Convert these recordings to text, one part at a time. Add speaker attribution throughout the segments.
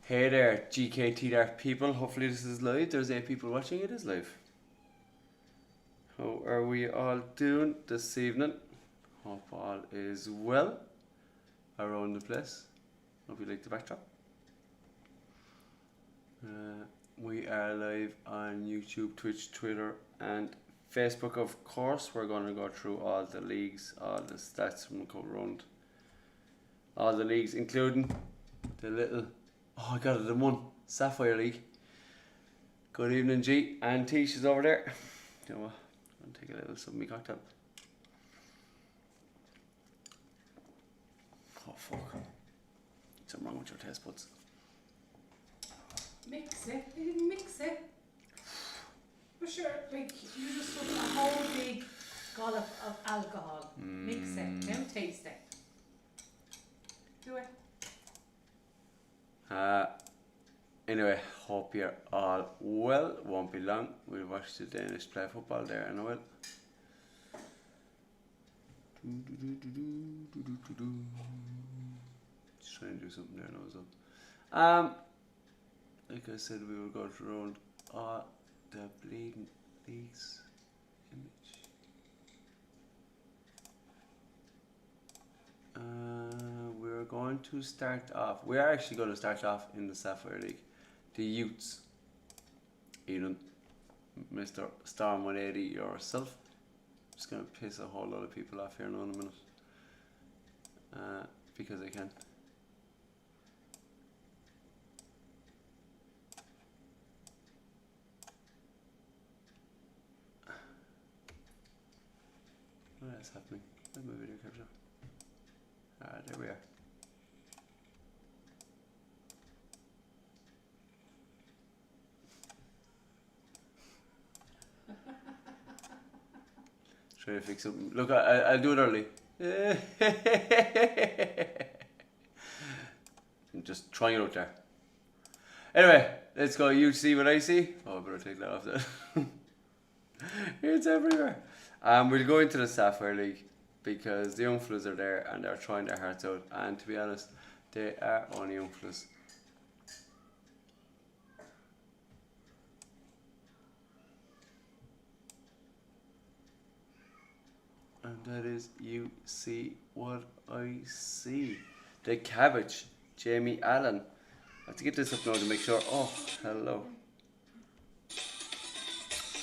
Speaker 1: Hey there, GKT Dart people. Hopefully this is live. There's 8 people watching. It is live. How are we all doing this evening? Hope all is well around the place. Hope you like the backdrop. We are live on YouTube, Twitch, Twitter and Facebook, of course. We're going to go through all the leagues, all the stats from the go round. All the leagues, including the little... Oh, I got it in one. Sapphire League. Good evening, G. And Tish is over there. You know what? I'm going to take a little something cocktail. Oh, fuck. Something wrong with your taste buds.
Speaker 2: Mix it. I didn't mix it. But sure, like, you just took a whole big dollop of alcohol. Mix it. Now taste it. Do it.
Speaker 1: Anyway, hope you're all well. Won't be long. We'll watch the Danish play football there in a while. Just trying to do something there now. Like I said, we will go around all the bleeding leagues. Image. We're going to start off. We are actually going to start off in the Sapphire League. The youths. Even Mr. Storm 180 yourself. Just going to piss a whole lot of people off here now in a minute. Because I can. What is happening? Where's my video capture? There we are. Try to fix something. Look, I'll do it early. I'm just trying it out there. Anyway, let's go. You see what I see? Oh, I better take that off then. It's everywhere. We'll go into the Sapphire League because the young fellas are there and they're trying their hearts out. And to be honest, they are only young fellas. And that is, you see what I see. The cabbage, Jamie Allen. I have to get this up now to make sure. Oh, hello.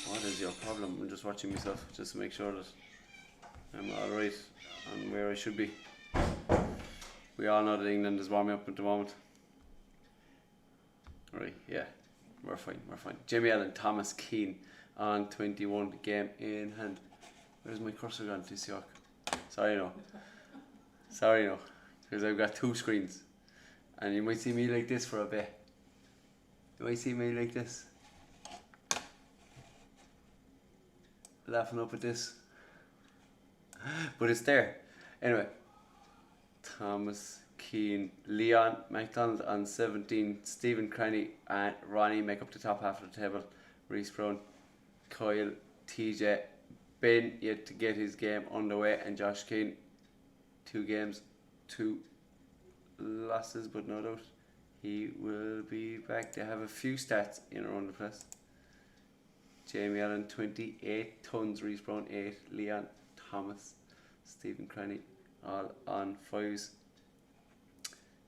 Speaker 1: What is your problem? I'm just watching myself just to make sure that I'm alright and where I should be. We all know that England is warming up at the moment. Right, yeah, we're fine. Jamie Allen, Thomas Keane on 21 game in hand. Where's my cursor gone, this York? Sorry no, because I've got 2 screens. And you might see me like this for a bit. You might see me like this. Laughing up at this. But it's there. Anyway. Thomas Keane, Leon MacDonald on 17, Stephen Cranny and Ronnie make up the top half of the table. Reece Brown, Kyle, TJ, Ben yet to get his game underway, and Josh Keane, 2 games, 2 losses, but no doubt he will be back. They have a few stats in around the place. Jamie Allen 28 tons, Reece Brown 8, Leon Thomas, Stephen Cranny all on 5s.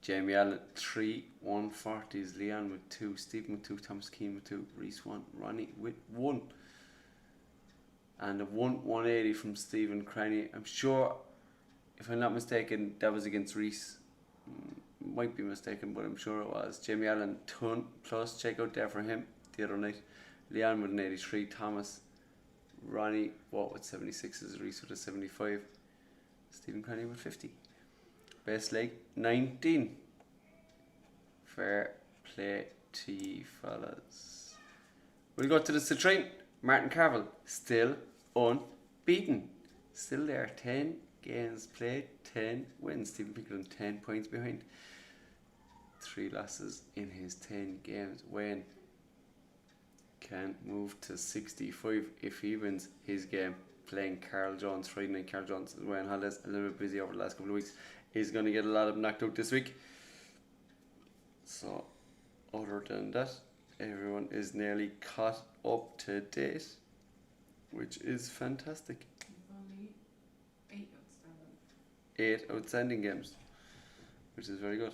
Speaker 1: Jamie Allen 3 140s, Leon with 2, Stephen with 2, Thomas Keane with 2, Reece 1, Ronnie with 1. And a 180 from Stephen Cranny. I'm sure, if I'm not mistaken, that was against Reece. Might be mistaken, but I'm sure it was. Jamie Allen, ton plus, check out there for him the other night. Leon with an 83, Thomas, Ronnie, what with 76s, Reece with a 75, Stephen Cranny with 50. Best leg, 19. Fair play to you fellas. We'll go to the Citroen. Martin Carville, still unbeaten. Still there, 10 games played, 10 wins. Stephen Pickering 10 points behind. 3 losses in his 10 games. Wayne can move to 65 if he wins his game playing Carl Jones Friday night. Carl Jones is Wayne Hollis, a little bit busy over the last couple of weeks. He's going to get a lot of them knocked out this week. So other than that, everyone is nearly caught up to date, which is fantastic.
Speaker 2: We've only 8 outstanding.
Speaker 1: 8 outstanding games, which is very good.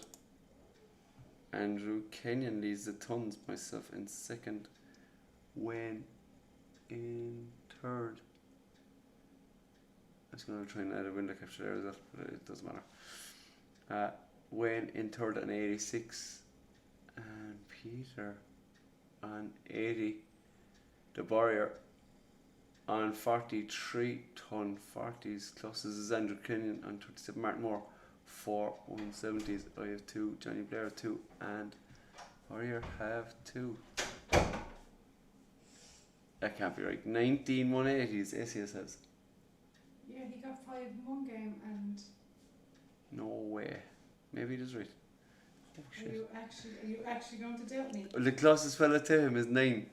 Speaker 1: Andrew Kenyon leads the tons, myself in second, Wayne in third. I was going to try and add a window capture there as well, but it doesn't matter. Wayne in third on 86, and Peter on 80. The Barrier on 43 ton 40s. Closest is Andrew Kenyon on 37. Martin Moore 4 170s. I have 2. Johnny Blair 2, and Warrior have 2. That can't be right. 19 180s. ACS has.
Speaker 2: Yeah, he got 5 in one game, and
Speaker 1: No way. Maybe it is right. Oh
Speaker 2: are
Speaker 1: shit.
Speaker 2: you actually going to doubt me?
Speaker 1: The closest fella to him is 9.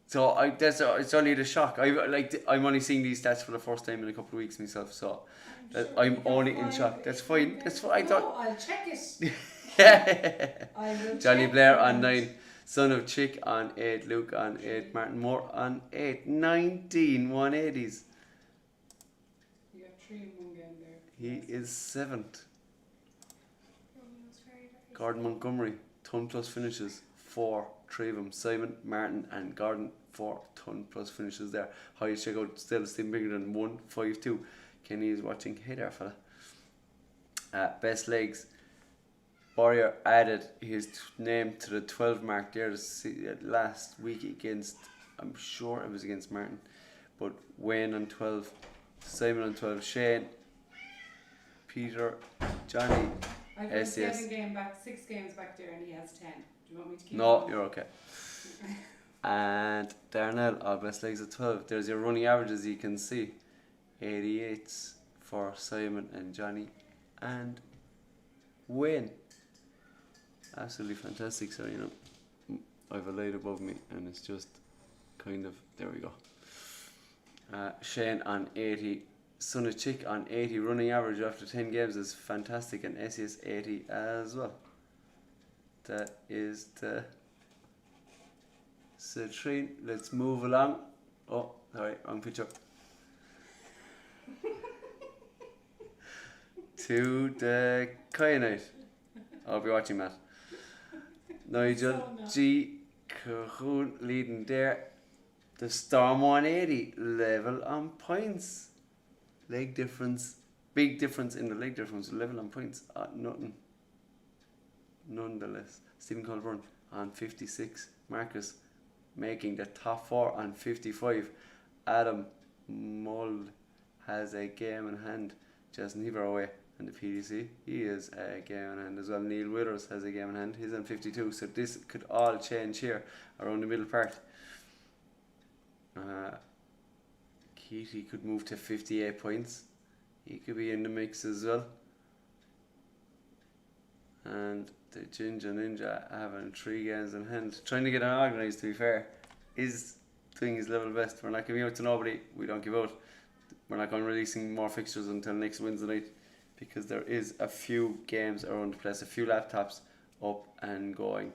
Speaker 1: So it's only the shock. I'm only seeing these stats for the first time in a couple of weeks myself. So I'm
Speaker 2: he got
Speaker 1: only in
Speaker 2: 5
Speaker 1: shock. That's
Speaker 2: in
Speaker 1: fine.
Speaker 2: one
Speaker 1: That's
Speaker 2: game.
Speaker 1: fine. I
Speaker 2: No,
Speaker 1: thought.
Speaker 2: I'll check it.
Speaker 1: Yeah.
Speaker 2: I will
Speaker 1: Johnny
Speaker 2: check
Speaker 1: Blair
Speaker 2: it.
Speaker 1: on 9. Son of Chick on 8. Luke on 8. Martin Moore on 8. 19 180s.
Speaker 2: You got 3 in one game there.
Speaker 1: He is 7th.
Speaker 2: Romeo's very
Speaker 1: Gordon Montgomery, ton plus finishes, 4, 3 of them. Simon, Martin, and Gordon, 4 ton plus finishes there. Highest checkout still Stephen Biggerton, 152. Kenny is watching. Hey there, fella. Best legs. Warrior added his name to the 12 mark there last week against, I'm sure it was against Martin, but Wayne on 12, Simon on 12, Shane, Peter, Johnny.
Speaker 2: I've got
Speaker 1: SES.
Speaker 2: 6 games back there, and he has 10. Do you want me to keep
Speaker 1: No,
Speaker 2: going?
Speaker 1: you're okay. And Darnell, all best legs at 12. There's your running averages, you can see. 88s for Simon and Johnny and Wayne. Absolutely fantastic. So, you know, I have a light above me and it's just kind of, there we go. Shane on 80. Son of Chick on 80. Running average after 10 games is fantastic, and SES 80 as well. That is the citrine. Let's move along. Oh, sorry, wrong picture. To the kyanite. I'll be watching that. Nigel
Speaker 2: So no.
Speaker 1: G. Cahoon leading there. The Storm 180 level on points. Leg difference. Big difference in the leg difference. Level on points. Nothing. Nonetheless. Stephen Colburn on 56. Marcus making the top 4 on 55. Adam Mull has a game in hand. Jason Heaver away. And the PDC, he is a game in hand as well. Neil Withers has a game in hand. He's on 52. So this could all change here around the middle part. Keaty could move to 58 points. He could be in the mix as well. And the Ginger Ninja having 3 games in hand. Trying to get an organised, to be fair, is doing his level best. We're not giving out to nobody. We don't give out. We're not going to releasing more fixtures until next Wednesday night, because there is a few games around the place, a few laptops up and going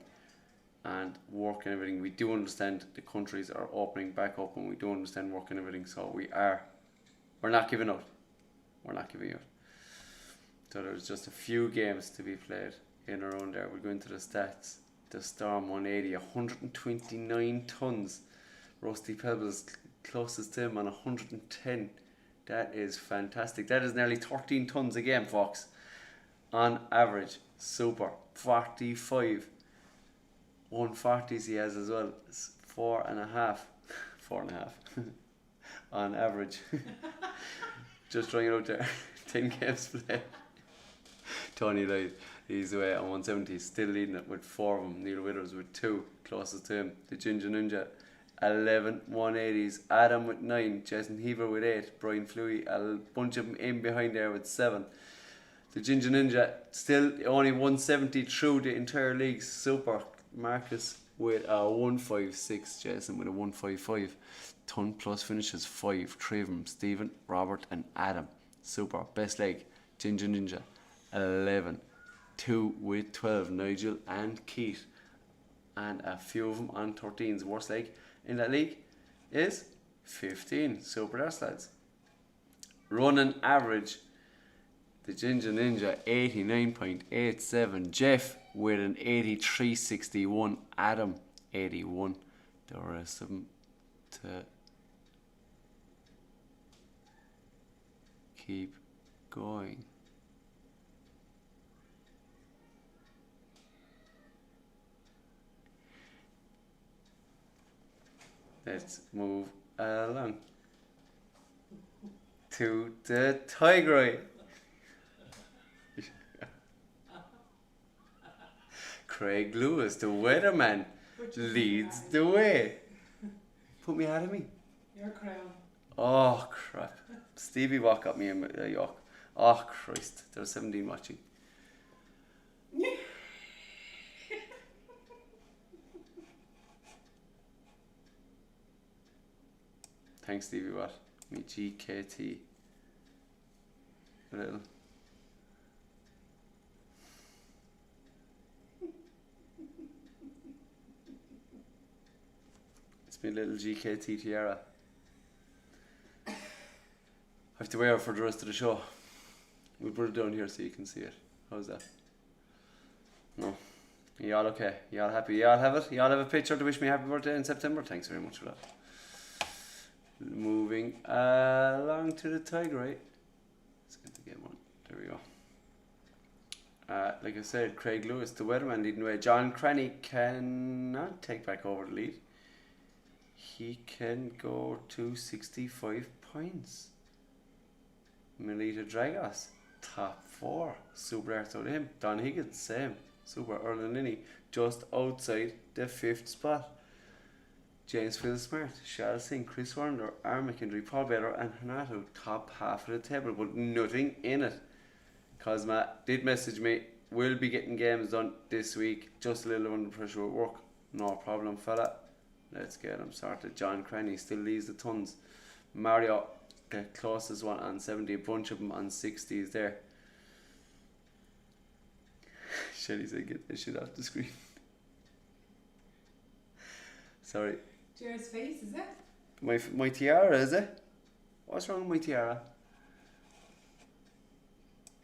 Speaker 1: and work and everything. We do understand the countries are opening back up, and we do understand work and everything, so we're not giving out. We're not giving out. So there's just a few games to be played in around there. We'll go into the stats. The Storm 180, 129 tons. Rusty Pebbles closest to him on 110. That is fantastic. That is nearly 13 tons a game, folks. On average. Super. 45. 140s he has as well. It's 4.5. 4.5. On average. Just throwing it out there. 10 games played. Tony Lloyd, he's away on 170. Still leading it with 4 of them. Neil Withers with 2. Closest to him. The Ginger Ninja. 11 180s. Adam with 9. Jason Heaver with 8. Brian Fluey, a bunch of them in behind there with 7. The Ginger Ninja still only 170 through the entire league. Super. Marcus with a 156. Jason with a 155. Ton plus finishes 5. 3 of them. Stephen, Robert and Adam. Super. Best leg. Ginger Ninja 11. 2 with 12. Nigel and Keith. and a few of them on 13s. Worst leg in that league is 15. Super darts, lads. Running average, the Ginger Ninja 89.87. Jeff with an 83.61. Adam 81. The rest of them to keep going. Let's move along to the Tiger. Craig Lewis, the weatherman, leads the way. Put me out of me.
Speaker 2: Your crown.
Speaker 1: Oh crap. Stevie Watt got me in York. Oh Christ, there's 17 watching. Thanks Stevie Watt. Me GKT. A little. It's my little GKT tiara. I have to wear it for the rest of the show. We'll put it down here so you can see it. How's that? No. You all okay? You all happy? You all have it? You all have a picture to wish me happy birthday in September? Thanks very much for that. Moving along to the Tiger, right? Let's get the game on. There we go. Like I said, Craig Lewis, the weatherman, leading the way. John Cranny cannot take back over the lead. He can go to 65 points. Melita Dragos, top 4. Super Arts out of him. Don Higgins, same. Super Erlen Linney, just outside the 5th spot. James Phil Smart, Charles Singh, Chris Warner, Aaron McKendry, Paul Baylor and Hanato, top half of the table, but nothing in it. Cosma did message me, we'll be getting games done this week, just a little under pressure at work. No problem, fella. Let's get him started. John Cranny still leads the tons. Mario, the closest one on 70, a bunch of them on 60s there. Shelly said, get this shit off the screen. Sorry.
Speaker 2: Jared's face, is it?
Speaker 1: My tiara, is it? What's wrong with my tiara?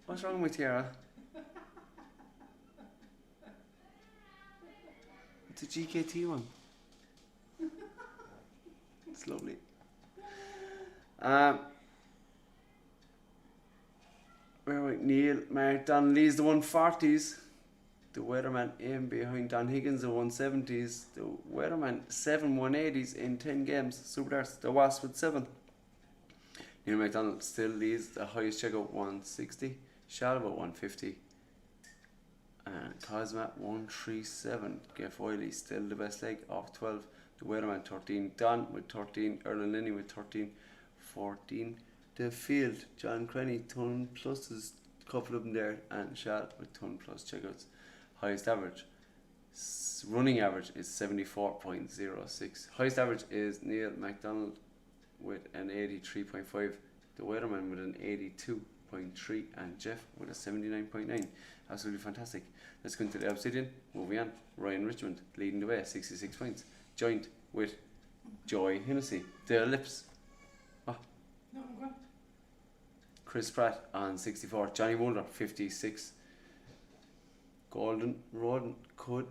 Speaker 1: What's wrong with my tiara? It's a GKT one. It's lovely. Where are we? Neil Mark Donnelly's the 140s. The weatherman in behind Don Higgins, the 170s. The weatherman 7 180s in 10 games. Super darts. The Wasp with 7. Neil McDonald still leads the highest checkout 160. Shalva 150. And Cosma 137. Geoff Wiley still the best leg off 12. The weatherman 13. Don with 13. Erlen Linney with 13. 14. The field. John Crenny, ton plus. There's a couple of them there. And Shal with ton plus checkouts. Highest average. Running average is 74.06. Highest average is Neil MacDonald with an 83.5. The weatherman with an 82.3. And Jeff with a 79.9. Absolutely fantastic. Let's go into the Obsidian. Moving on. Ryan Richmond leading the way, 66 points. Joined with Joy Hennessy. The Lips.
Speaker 2: No, I'm good.
Speaker 1: Chris Pratt on 64. Johnny Mulder 56. Golden Roden could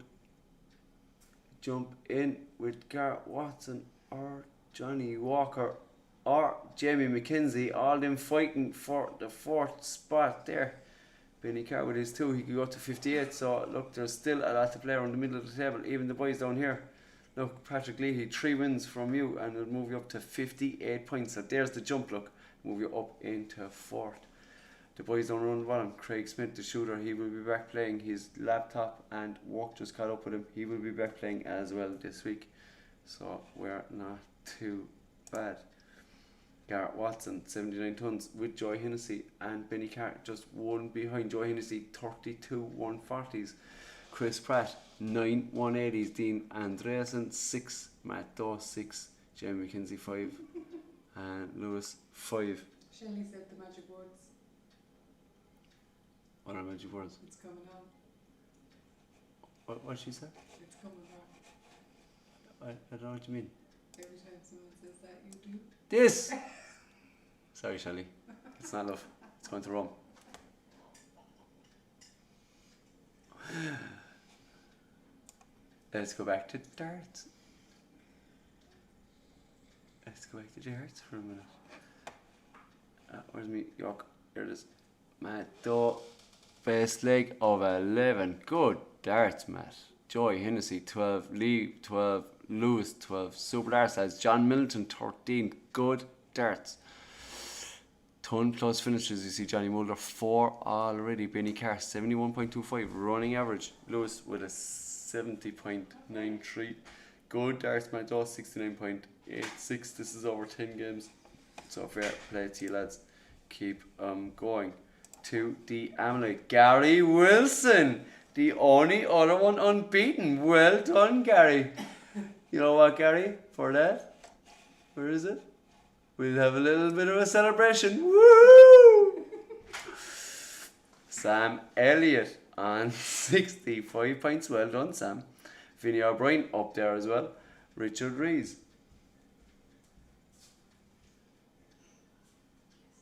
Speaker 1: jump in with Garrett Watson or Johnny Walker or Jamie McKenzie, all them fighting for the 4th spot there. Benny Carr with his 2, he could go to 58. So look, there's still a lot to play around the middle of the table. Even the boys down here. Look, Patrick Leahy, 3 wins from you and it'll move you up to 58 points. So there's the jump, look. Move you up into 4th. The boys down around the bottom. Craig Smith, the shooter, he will be back playing. His laptop and work just caught up with him. He will be back playing as well this week. So we're not too bad. Garrett Watson, 79 tons with Joy Hennessy and Benny Carr just one behind Joy Hennessy, 32 140s. Chris Pratt, 9 180s. Dean Andreasen, 6. Matt Doe, 6. Jamie McKenzie, 5. And Lewis, 5.
Speaker 2: Shelley said the magic words.
Speaker 1: What are magic words?
Speaker 2: It's coming on.
Speaker 1: What did she say?
Speaker 2: It's coming home.
Speaker 1: I don't know what you mean.
Speaker 2: Every time someone says that, you do.
Speaker 1: This! Sorry, Shelley. It's not love. It's going to Rome. Let's go back to darts. Let's go back to darts for a minute. Where's me? York. Here it is. Matt Doe. Best leg of 11. Good darts, Matt. Joy Hennessy 12. Lee 12. Lewis 12. Super darts has John Middleton 13. Good darts. Ton plus finishes. You see Johnny Mulder 4 already. Benny Carr 71.25 running average. Lewis with a 70.93. Good darts, Matt Doe 69.86. This is over 10 games. So fair play to you lads. Keep going. To the Amelie. Gary Wilson. The only other one unbeaten. Well done, Gary. You know what, Gary? For that, where is it? We'll have a little bit of a celebration. Woo! Sam Elliott on 65 points. Well done, Sam. Vinny O'Brien up there as well. Richard Rees.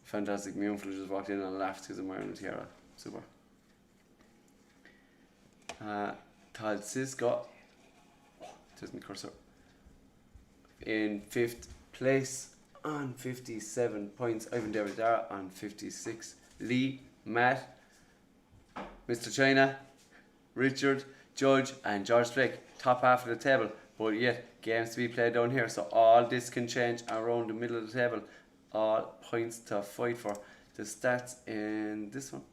Speaker 1: Fantastic. My uncle just walked in and laughed because I'm wearing a tiara. Super. Todd Sisko. There's my cursor. In 5th place on 57 points. Ivan David Dara on 56. Lee, Matt, Mr. China, Richard, Judge, and George Blake. Top half of the table. But yet, games to be played down here. So all this can change around the middle of the table. All points to fight for. The stats in this one.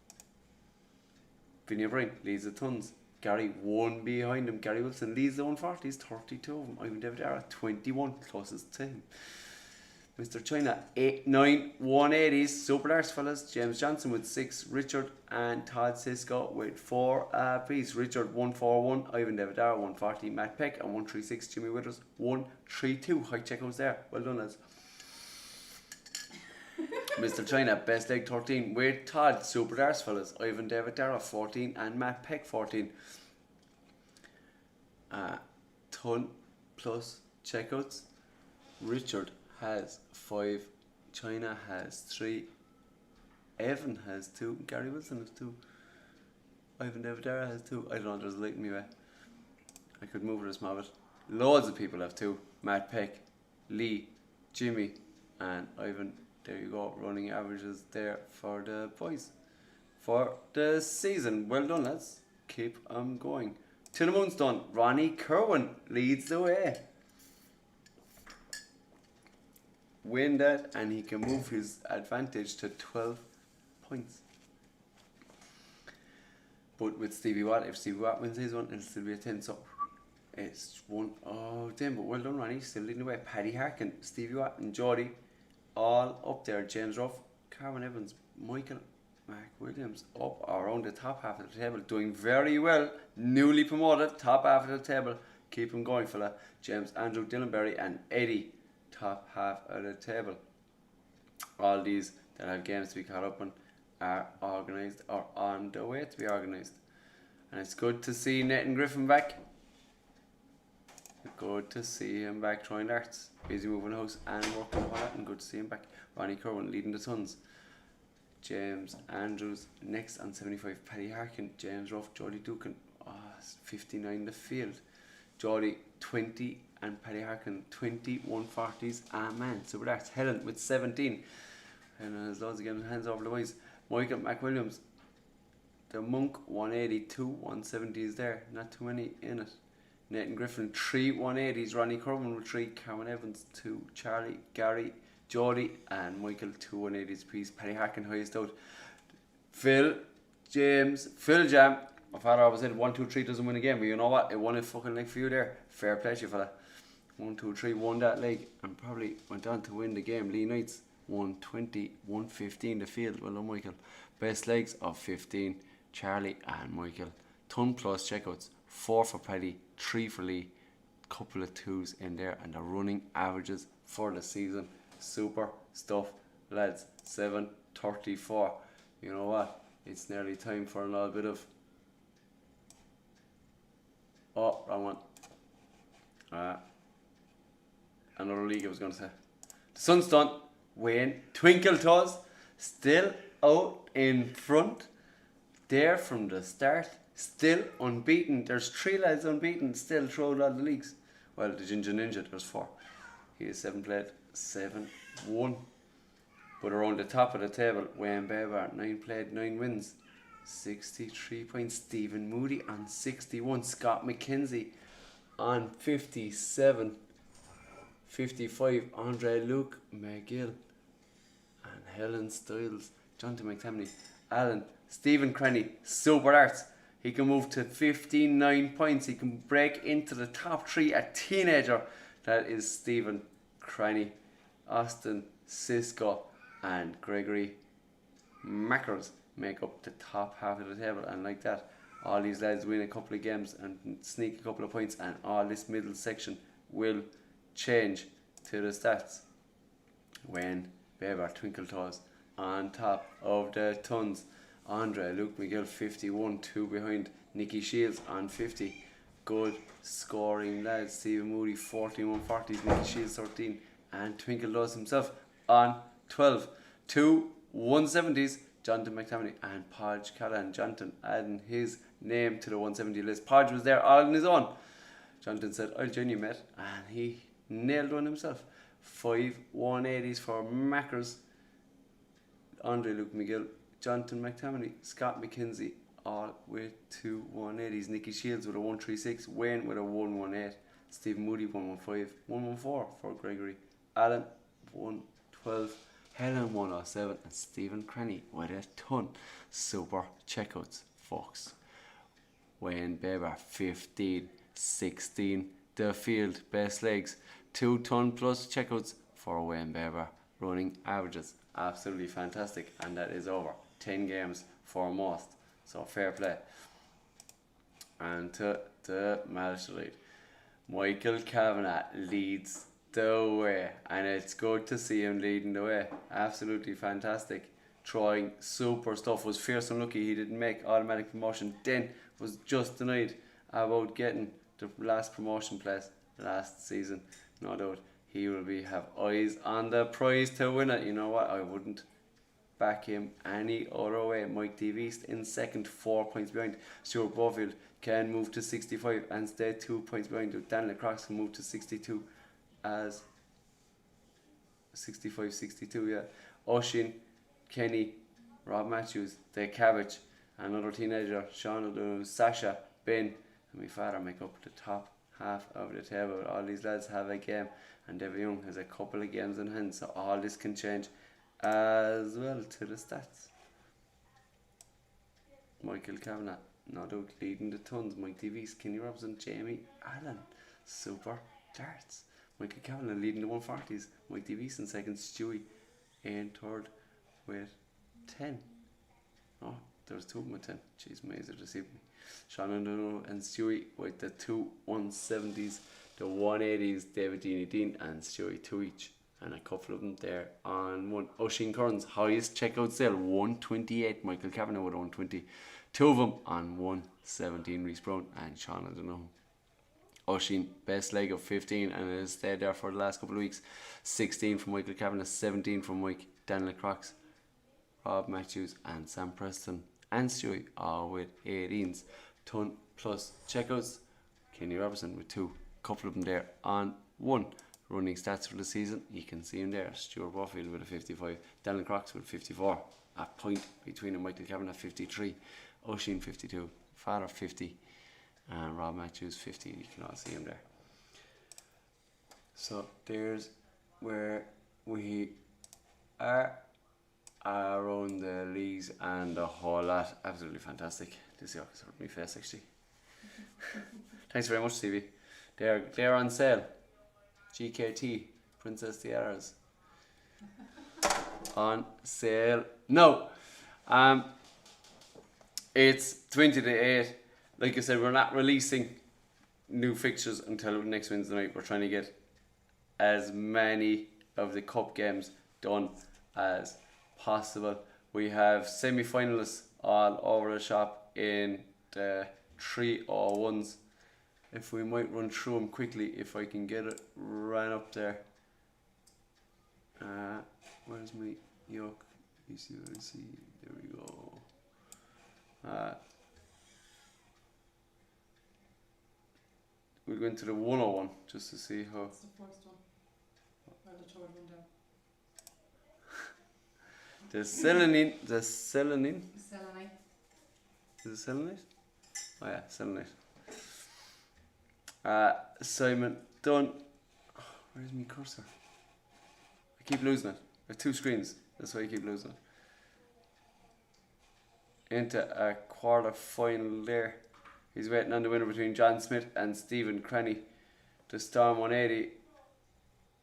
Speaker 1: Vinny O'Brien leads the tons. Gary 1 behind him. Gary Wilson leads the 140s, 32 of them. Ivan David Dara 21, closest to him. Mr. China 9 180s. Super darts fellas. James Johnson with 6. Richard and Todd Sisko with 4 apiece. Richard 141. Ivan David Dara 140. Matt Peck and 136. Jimmy Withers 132. High checkouts there. Well done lads. Mr. China, best leg 13 with Todd, super darts fellas, Ivan David Dara 14 and Matt Peck 14. Ton plus checkouts. Richard has 5, China has 3, Evan has 2, Gary Wilson has 2, Ivan David Dara has 2. I don't know, there's a light in my way. I could move it a small bit. Loads of people have 2. Matt Peck, Lee, Jimmy and Ivan. There you go, running averages there for the boys for the season. Well done lads, keep going. To the moon's done. Ronnie Kerwin leads the way. Win that and he can move his advantage to 12 points. But with Stevie Watt, if Stevie Watt wins his one, it'll still be a 10. So it's 1 oh damn, but well done Ronnie, still leading the way. Paddy Harkin, Stevie Watt and Geordie all up there. James Ruff, Carmen Evans, Michael McWilliams up around the top half of the table, doing very well. Newly promoted, top half of the table. Keep him going, fella. James Andrew Dillenberry and Eddie, top half of the table. All these that have games to be caught up on are organised or on the way to be organised. And it's good to see Nathan Griffin back. Good to see him back throwing darts. Busy moving the house and working on that, and good to see him back. Ronnie Kerwin leading the tons. James Andrews next on 75. Paddy Harkin, James Ruff, Jody Dukin, 59 the field. Jody 20 and Paddy Harkin 20 140s. Man, super darts. Helen with 17. And there's loads of games, hands over the boys. Michael McWilliams, the Monk 182, 170s there. Not too many in it. Nathan Griffin 3 180s. Ronnie Kerwin with 3. Cameron Evans 2. Charlie, Gary, Jody and Michael 2 180s piece. Paddy Harkin highest out. Phil Jam. My father always said 1 2 3 doesn't win a game, but you know what? It won a fucking leg for you there. Fair play to you, fella. 1 2 3 won that leg and probably went on to win the game. Lee Knights 120 115 the field. Well done, Michael. Best legs of 15. Charlie and Michael. Ton plus checkouts. 4 for Paddy, 3 for Lee. Couple of 2s in there, and the running averages for the season. Super stuff, lads. 7:34. You know what? It's nearly time for a little bit of Oh, wrong one. Another league I was going to say. The Sun's done. Wayne Twinkle Toes still out in front. There from the start. Still unbeaten. There's 3 lads unbeaten still throughout all the leagues. Well, the Ginger Ninja, there's 4. He is 7 played, 7-1. But around the top of the table, Wayne Baber, 9 played, 9 wins. 63 points. Stephen Moody on 61. Scott McKenzie on 57. 55. Andre Luke McGill. And Helen Stiles. Jonathan McTamney. Alan. Stephen Crenny. Super Arts. He can move to 59 points. He can break into the top 3. A teenager. That is Stephen Crenny. Austin Cisco and Gregory Macros make up the top half of the table, and like that all these lads win a couple of games and sneak a couple of points, and all this middle section will change to the stats. Wayne Baber Twinkle Toes on top of the tons. Andre Luke McGill 51, 2 behind. Nicky Shields on 50. Good scoring lads. Stephen Moody 41 40s, Nicky Shields 13, and Twinkle Toes himself on 12. 2 170s, Jonathan McTammany and Podge Callan. Jonathan adding his name to the 170 list. Podge was there all on his own. Jonathan said, I'll join you, mate. And he nailed one himself. 5 180s for Mackers. Andre Luke McGill, Jonathan McTammany, Scott McKenzie, all with 2 180s. Nicky Shields with a 136. Wayne with a 118. Stephen Moody 115. 114 for Gregory. Alan 112. Helen 107, and Stephen Crenny with a ton. Super checkouts, folks. Wayne Baber 15, 16. The field best legs. 2 ton plus checkouts for Wayne Baber. Running averages. Absolutely fantastic. And that is over 10 games for most. So fair play. And to the Malta lead. Michael Kavanagh leads the way, and it's good to see him leading the way. Absolutely fantastic. Trying super stuff. Was fearsome lucky he didn't make automatic promotion. Then was just denied about getting the last promotion place last season. No doubt he will have eyes on the prize to win it. You know what? I wouldn't back him any other way. Mike DeVeast in second, 4 points behind. Stuart Bofield can move to 65 and stay 2 points behind. Daniel Crox can move to 62 as 65-62, yeah. Oshin, Kenny, Rob Matthews, the Cabbage, another teenager, Sean O'Donoghue, Sasha, Ben, and my father make up the top half of the table. All these lads have a game, and David Young has a couple of games in hand, so all this can change as well to the stats. Michael Kavanagh, no doubt leading the tons. Mike Davies, Kenny Robson, Jamie Allen, super darts. Michael Kavanagh leading the 140s. Mike Davies in second. Stewie in third with 10. Oh, there was 2 of them with 10. Jeez, Mazer deceived me. Sean O'Donoghue and Stewie with the 2 170s. The 180s, David Dean and Stewie 2 each. And a couple of them there on 1. Oisin Curran's highest checkout sale, 128. Michael Kavanagh with 120. 2 of them on 117. Reece Brown and Sean O'Donoghue. Oisin, best leg of 15, and it has stayed there for the last couple of weeks. 16 from Michael Kavanagh, 17 from Mike, Daniel Crox, Rob Matthews, and Sam Preston, and Stewie, all with 18s. Ton plus checkouts. Kenny Robertson with 2. Couple of them there on 1. Running stats for the season, you can see him there. Stuart Barfield with a 55. Daniel Crox with 54. A point between him. Michael Kavanagh 53. Oisin 52. Father 50. And Rob Matthews 50. You can all see him there. So there's where we are around the leagues and the whole lot. Absolutely fantastic. This is hurt my face actually. Thanks very much, Stevie. They're on sale. GKT Princess Tiaras on sale. No, it's 20 to 8. Like I said, we're not releasing new fixtures until next Wednesday night. We're trying to get as many of the cup games done as possible. We have semi-finalists all over the shop in the 301s if we might run through them quickly if I can get it right up there. Where's my yoke? ECC, there we go. We'll go into the 101 just to see how.
Speaker 2: That's the first one. Or the third one down.
Speaker 1: The selenite.
Speaker 2: Selenite.
Speaker 1: Is it selenite? Oh yeah, selenite. Simon Dunn. Oh, where's my cursor? I keep losing it. I have 2 screens. That's why I keep losing it. Into a quarter final there. He's waiting on the winner between John Smith and Stephen Cranny. The Storm 180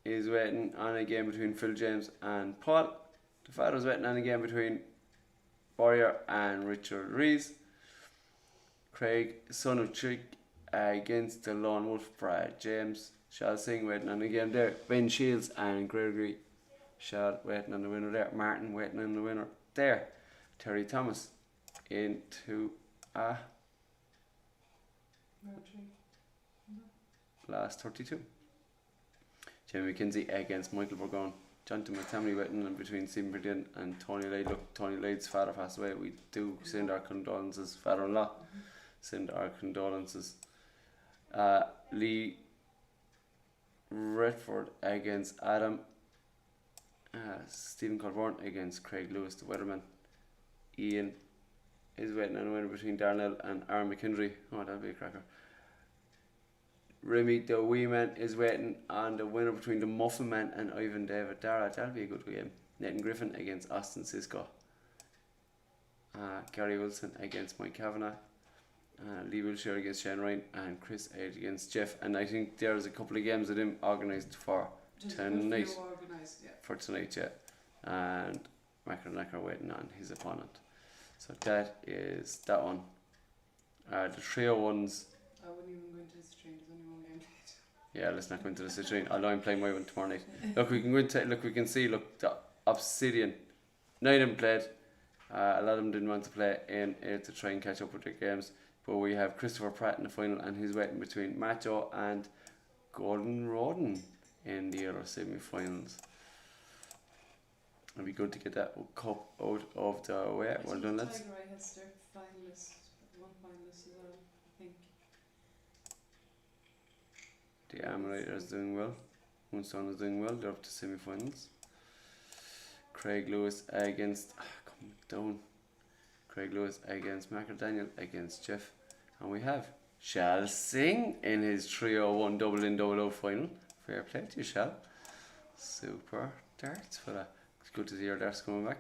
Speaker 1: is waiting on a game between Phil James and Paul. The Father's waiting on a game between Boyer and Richard Rees. Craig, son of Chick, against the Lone Wolf, Brad James. Shall Singh waiting on a game there. Ben Shields and Gregory Shall waiting on the winner there. Martin waiting on the winner there. Terry Thomas into a last 32. Jamie McKenzie against Michael Burgon. Jonathan McTamney waiting in between Stephen Braeden and Tony Lade. Look, Tony Lade's father passed away. We do send our condolences. Father-in-law, send our condolences. Lee Redford against Adam. Stephen Colborne against Craig Lewis, the weatherman. Ian is waiting on a winner between Darnell and Aaron McKendry. Oh, that'll be a cracker. Remy the Wee Man is waiting on the winner between the Muffin Man and Ivan David Dara. That'll be a good game. Nathan Griffin against Austin Cisco. Gary Wilson against Mike Kavanagh. Lee Wilshire against Shane Ryan and Chris Age against Jeff. And I think there's a couple of games of them organised for tonight. For tonight, yeah. And Macronacker waiting on his opponent. So that is that one. The trio ones.
Speaker 2: I wouldn't even go into this train. There's only one game played.
Speaker 1: Yeah, let's not go into the citrine. Although I'm playing my one tomorrow night. Look, we can go into. Look, we can see. Look, the Obsidian. 9 of them played. A lot of them didn't want to play in to try and catch up with their games. But we have Christopher Pratt in the final, and he's waiting between Macho and Gordon Roden in the other semi-finals. It'd be good to get that cup out of the way. Well done, lads.
Speaker 2: Tiger Eye has their finalist, one finalist as well, I think.
Speaker 1: The Amorite is doing well. Moonstone is doing well. They're up to semi-finals. Craig Lewis against come down. Craig Lewis against Michael Daniel against Jeff, and we have Shal Singh in his 301 double in double out final. Fair play to you, Shal. Super darts for that. It's good to see your darts coming back.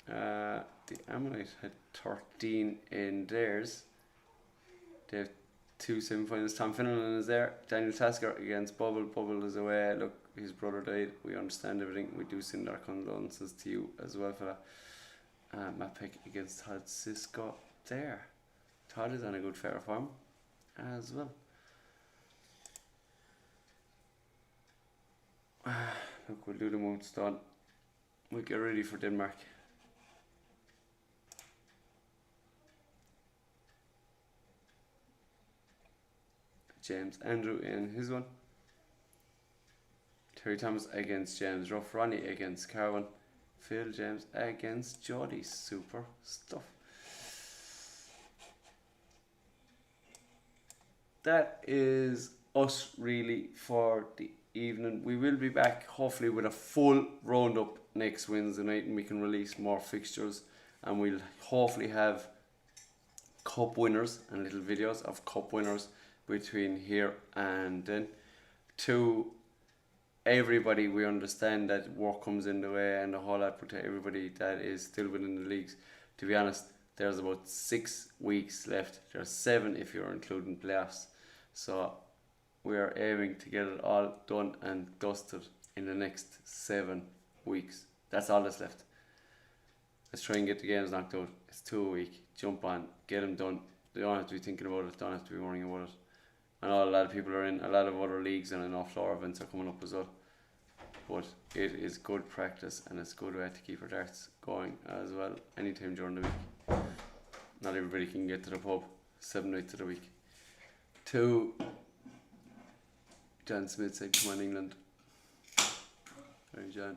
Speaker 1: The Ammonite had 13 in theirs. They have 2 semi-finals. Tom Finnelan is there. Daniel Tasker against Bubble. Bubble is away. Look, his brother died. We understand everything. We do send our condolences to you as well for that. Matt Peck against Todd Cisco there. Todd is on a good fair form as well. Look, we'll do the Moonstone. We'll get ready for Denmark. James Andrew in his one. Terry Thomas against James Ruff. Ronnie against Carwin. Phil James against Jody. Super stuff. That is us really for the evening. We will be back hopefully with a full roundup next Wednesday night, and we can release more fixtures, and we'll hopefully have cup winners and little videos of cup winners between here and then. To everybody, we understand that work comes in the way and the whole lot, but to everybody that is still within the leagues, to be honest, there's about 6 weeks left. There's 7 if you're including playoffs. So we are aiming to get it all done and dusted in the next 7 weeks. That's all that's left. Let's try and get the games knocked out. It's 2 a week. Jump on, get them done. You don't have to be thinking about it, don't have to be worrying about it. I know a lot of people are in a lot of other leagues, and I know floor events are coming up as well. But it is good practice, and it's a good way to keep our darts going as well anytime during the week. Not everybody can get to the pub 7 nights of the week. 2. John Smith said, come on, England. Sorry, John.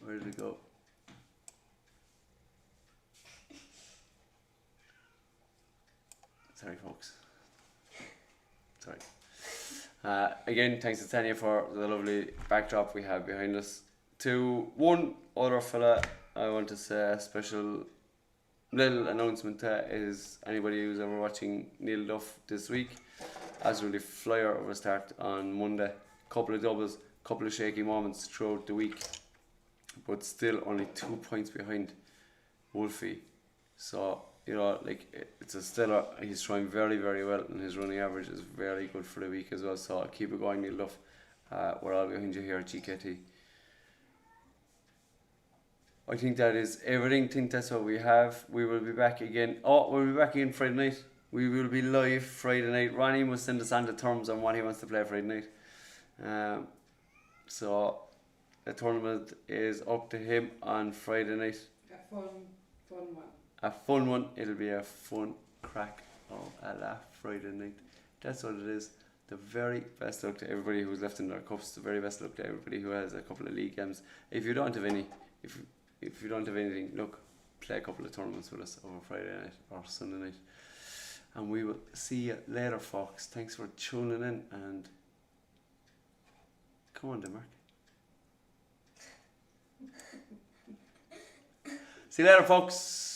Speaker 1: Where did it go? Sorry, folks. Sorry. Again, thanks to Tanya for the lovely backdrop we have behind us. To one other fella, I want to say a special little announcement is anybody who's ever watching Neil Duff this week. Absolutely flyer over start on Monday. Couple of doubles, couple of shaky moments throughout the week, but still only 2 points behind Wolfie. So, you know, like, it's a stellar. He's trying very, very well, and his running average is very good for the week as well. So keep it going, Neil Duff. We're all behind you here at GKT. I think that is everything. I think that's what we have. We will be back again. We'll be back again Friday night. We will be live Friday night. Ronnie must send us on the terms on what he wants to play Friday night. So the tournament is up to him on Friday night.
Speaker 2: A fun one.
Speaker 1: A fun one. It'll be a fun crack of a laugh Friday night. That's what it is. The very best luck to everybody who's left in their cups. The very best luck to everybody who has a couple of league games. If you don't have any, if you don't have anything, look, play a couple of tournaments with us over Friday night or Sunday night. And we will see you later, folks. Thanks for tuning in, and come on, Denmark. See you later, folks.